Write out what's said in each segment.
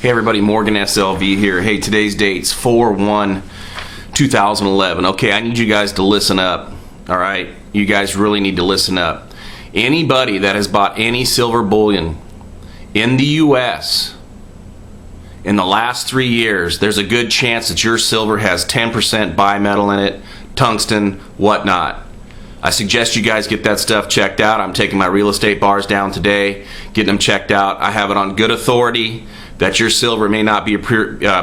Hey everybody, Morgan SLV here. Hey, today's date's 4/1/2011. Okay, I need you guys to listen up. All right, you guys really need to listen up. Anybody that has bought any silver bullion in the U.S. in the last 3 years, there's a good chance that your silver has 10% bimetal in it, tungsten, whatnot. I suggest you guys get that stuff checked out. I'm taking my real estate bars down today, getting them checked out. I have it on good authority that your silver may not be a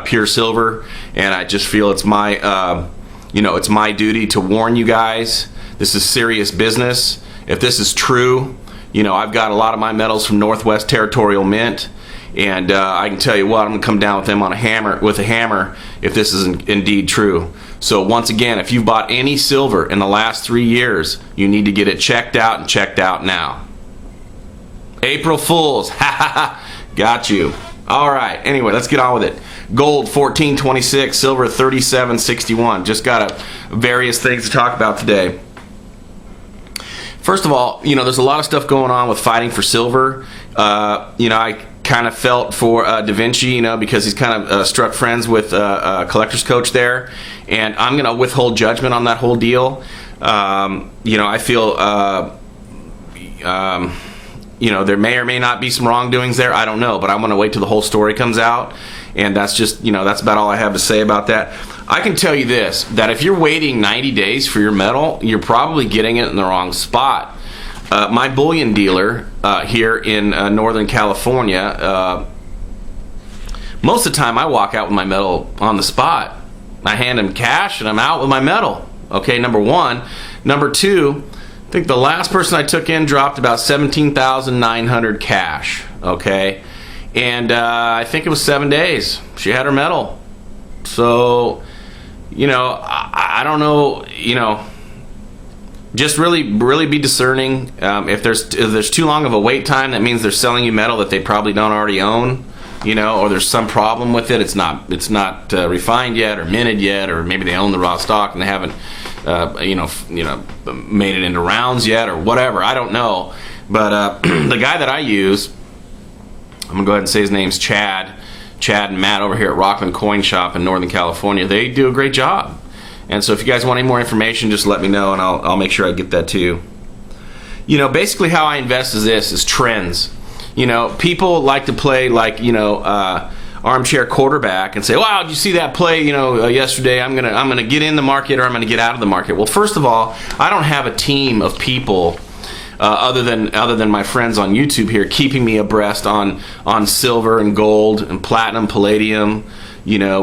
pure silver, and I just feel it's my, it's my duty to warn you guys. This is serious business. If this is true, I've got a lot of my metals from Northwest Territorial Mint, and I can tell you what, I'm gonna come down with them on a hammer if this is indeed true. So once again, if you've bought any silver in the last 3 years, you need to get it checked out and checked out now. April Fools, ha ha ha, got you. All right, anyway, let's get on with it. Gold, 14.26, silver, 37.61. Just got various things to talk about today. First of all, there's a lot of stuff going on with fighting for silver. I kind of felt for Da Vinci, because he's kind of struck friends with a collector's coach there, and I'm going to withhold judgment on that whole deal. I feel there may or may not be some wrongdoings there. I don't know, but I'm going to wait till the whole story comes out, and that's just, that's about all I have to say about that. I can tell you this, that if you're waiting 90 days for your metal, you're probably getting it in the wrong spot. My bullion dealer here in Northern California, most of the time I walk out with my metal on the spot. I hand him cash and I'm out with my metal. Okay, number one. Number two, I think the last person I took in dropped about $17,900 cash. Okay, and I think it was 7 days. She had her metal. So, I don't know, just really be discerning. If there's too long of a wait time, that means they're selling you metal that they probably don't already own, or there's some problem with it. It's not refined yet or minted yet, or maybe they own the raw stock and they haven't made it into rounds yet or whatever. I don't know, but the guy that I use, I'm gonna go ahead and say his name's Chad and Matt over here at Rockland Coin Shop in Northern California. They do a great job. And so if you guys want any more information, just let me know and I'll make sure I get that to you. Basically how I invest is trends. People like to play like, armchair quarterback and say, wow, did you see that play, yesterday? I'm gonna get in the market or I'm gonna get out of the market. Well, first of all, I don't have a team of people other than my friends on YouTube here keeping me abreast on silver and gold and platinum, palladium,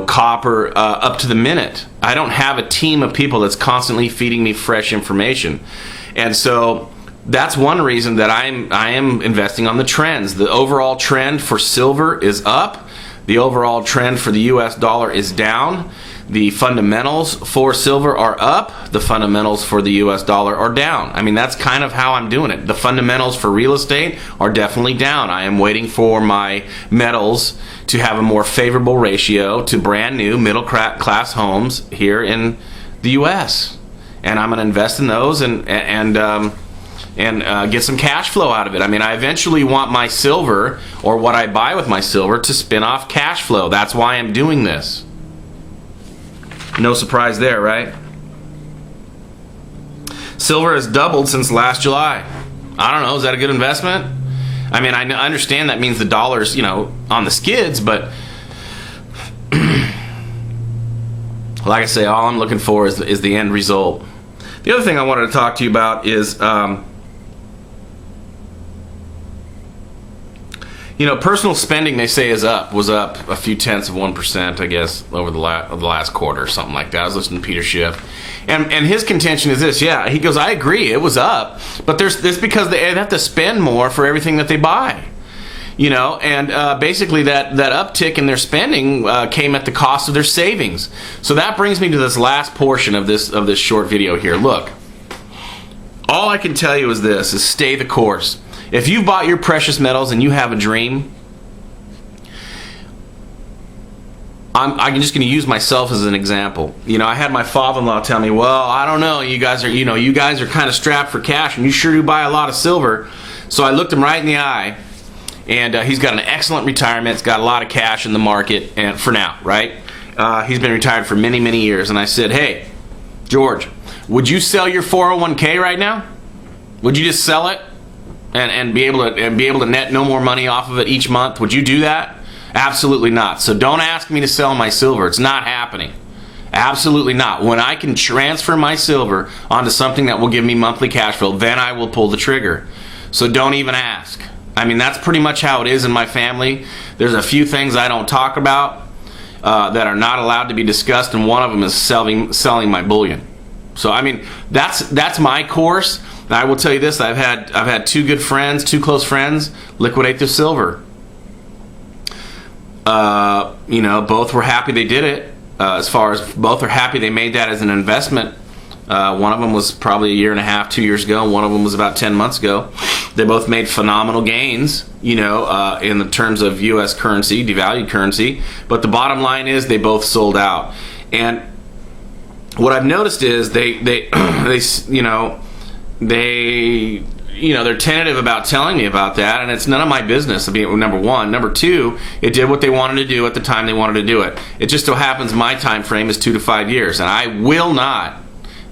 copper, up to the minute. I don't have a team of people that's constantly feeding me fresh information. And so that's one reason that I am investing on the trends. The overall trend for silver is up. The overall trend for the US dollar is down. The fundamentals for silver are up. The fundamentals for the US dollar are down. I mean, that's kind of how I'm doing it. The fundamentals for real estate are definitely down. I am waiting for my metals to have a more favorable ratio to brand new middle class homes here in the US. And I'm going to invest in those and get some cash flow out of it. I mean, I eventually want my silver, or what I buy with my silver, to spin off cash flow. That's why I'm doing this. No surprise there, right? Silver has doubled since last July. I don't know, is that a good investment? I mean, I understand that means the dollar's, on the skids, but like I say, all I'm looking for is the end result. The other thing I wanted to talk to you about is, personal spending, they say, was up a few tenths of 1%, I guess, over the last quarter or something like that. I was listening to Peter Schiff, and his contention is this. Yeah, he goes, I agree, it was up, but it's because they have to spend more for everything that they buy. And basically that uptick in their spending came at the cost of their savings. So that brings me to this last portion of this short video here. Look, all I can tell you is this: is stay the course. If you bought your precious metals and you have a dream, I'm just going to use myself as an example. I had my father-in-law tell me, well, I don't know, you guys are kind of strapped for cash and you sure do buy a lot of silver. So I looked him right in the eye And he's got an excellent retirement. He's got a lot of cash in the market, and for now, right? He's been retired for many, many years. And I said, hey, George, would you sell your 401k right now? Would you just sell it and be able to net no more money off of it each month? Would you do that? Absolutely not. So don't ask me to sell my silver. It's not happening. Absolutely not. When I can transfer my silver onto something that will give me monthly cash flow, then I will pull the trigger. So don't even ask. I mean, that's pretty much how it is in my family. There's a few things I don't talk about that are not allowed to be discussed, and one of them is selling my bullion. So I mean, that's my course. And I will tell you this: I've had two close friends, liquidate their silver. Both were happy they did it. As far as both are happy they made that as an investment. One of them was probably a year and a half, 2 years ago. One of them was about 10 months ago. They both made phenomenal gains, in the terms of U.S. currency, devalued currency. But the bottom line is they both sold out. And what I've noticed is they're tentative about telling me about that, and it's none of my business. I mean, number one. Number two, it did what they wanted to do at the time they wanted to do it. It just so happens my time frame is 2 to 5 years, and I will not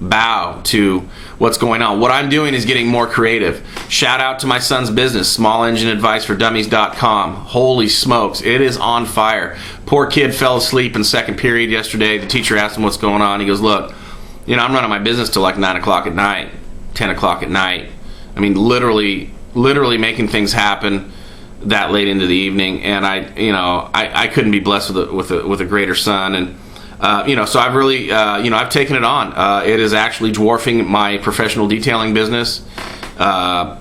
bow to what's going on. What I'm doing is getting more creative. Shout out to my son's business, smallengineadvicefordummies.com. Holy smokes, it is on fire. Poor kid fell asleep in second period yesterday. The teacher asked him what's going on. He goes, look, I'm running my business till like 9 o'clock at night, 10 o'clock at night. I mean, literally making things happen that late into the evening, and I couldn't be blessed with a greater son, and so I've really I've taken it on. It is actually dwarfing my professional detailing business by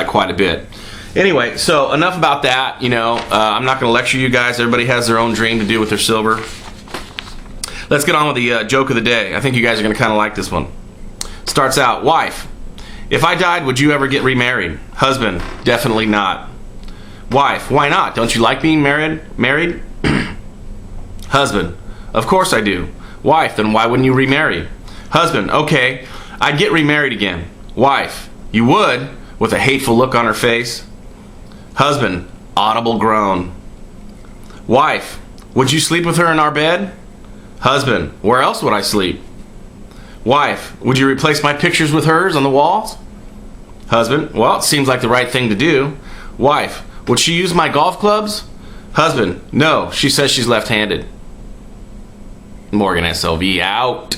quite a bit. Anyway, so enough about that. I'm not going to lecture you guys. Everybody has their own dream to do with their silver. Let's get on with the joke of the day. I think you guys are going to kind of like this one. Starts out, wife, if I died, would you ever get remarried? Husband, definitely not. Wife, why not? Don't you like being married? Husband, of course I do. Wife, then why wouldn't you remarry? Husband, okay, I'd get remarried again. Wife, you would? With a hateful look on her face. Husband, audible groan. Wife, would you sleep with her in our bed? Husband, where else would I sleep? Wife, would you replace my pictures with hers on the walls? Husband, well, it seems like the right thing to do. Wife, would she use my golf clubs? Husband, no, she says she's left-handed. Morgan SLV out.